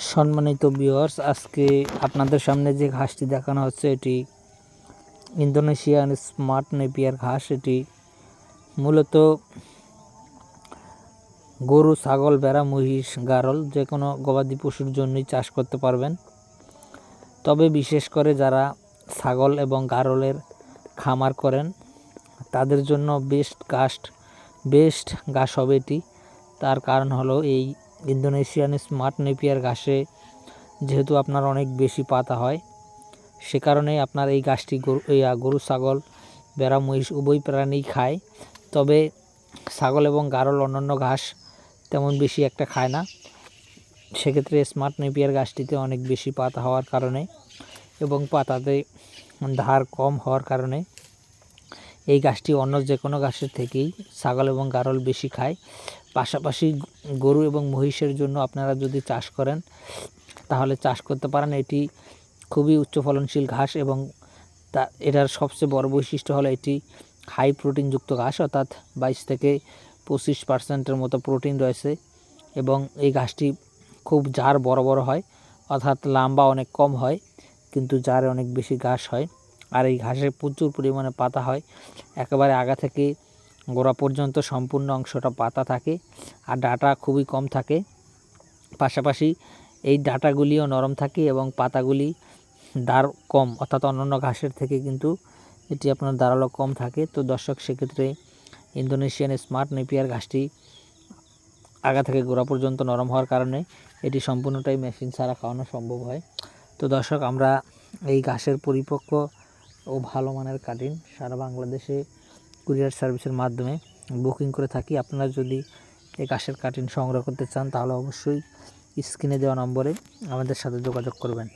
সম্মানিত ভিউয়ার্স, আজকে আপনাদের সামনে যে ঘাসটি দেখানো হচ্ছে এটি ইন্দোনেশিয়ান স্মার্ট নেপিয়ার ঘাস। এটি মূলত গরু, ছাগল, ভেড়া, মহিষ, গারল যে কোনো গবাদি পশুর জন্যই চাষ করতে পারবেন। তবে বিশেষ করে যারা ছাগল এবং গারলের খামার করেন তাদের জন্য বেস্ট ঘাস হবে এটি। তার কারণ হলো এই ইন্দোনেশিয়ান স্মার্ট নেপিয়ার ঘাসে যেহেতু আপনার অনেক বেশি পাতা হয়, সে কারণেই আপনার এই ঘাসটি গরু, ছাগল, ভেড়া, মহিষ উভয় প্রাণীই খায়। তবে ছাগল এবং গারল অন্যান্য ঘাস তেমন বেশি একটা খায় না। সেক্ষেত্রে স্মার্ট নেপিয়ার ঘাসটিতে অনেক বেশি পাতা হওয়ার কারণে এবং পাতাতে ধার কম হওয়ার কারণে এই ঘাসটি অন্য যে কোনো ঘাসের থেকেই ছাগল এবং গারল বেশি খায়। পাশাপাশি গরু এবং মহিষের জন্য আপনারা যদি চাষ করেন তাহলে চাষ করতে পারেন। এটি খুবই উচ্চ ফলনশীল ঘাস এবং এটার সবচেয়ে বড় বৈশিষ্ট্য হলো এটি হাই প্রোটিনযুক্ত ঘাস, অর্থাৎ 22 থেকে 25% মতো প্রোটিন রয়েছে এবং এই ঘাসটি খুব জার বড় বড় হয়, অর্থাৎ লম্বা অনেক কম হয় কিন্তু জারে অনেক বেশি ঘাস হয়। আর এই ঘাসে প্রচুর পরিমাণে পাতা হয়, একেবারে আগা থেকে গোড়া পর্যন্ত সম্পূর্ণ অংশটা পাতা থাকে আর ডাঁটা খুবই কম থাকে। পাশাপাশি এই ডাঁটাগুলিও নরম থাকে এবং পাতাগুলি দাঁড় কম, অর্থাৎ অন্যান্য ঘাসের থেকে কিন্তু এটি আপনার দাঁড়ালো কম থাকে। তো দর্শক, সেক্ষেত্রে ইন্দোনেশিয়ান স্মার্ট নেপিয়ার ঘাসটি আগা থেকে গোড়া পর্যন্ত নরম হওয়ার কারণে এটি সম্পূর্ণটাই মেশিন ছাড়া খাওয়ানো সম্ভব হয়। তো দর্শক, আমরা এই ঘাসের পরিপক্ক ও ভালো মানের কাটিং সারা বাংলাদেশে কুরিয়ার সার্ভিসের মাধ্যমে বুকিং করে থাকি। আপনারা যদি এই ঘাসের কাটিং সংগ্রহ করতে চান তাহলে অবশ্যই স্ক্রিনে দেওয়া নম্বরে আমাদের সাথে যোগাযোগ করবেন।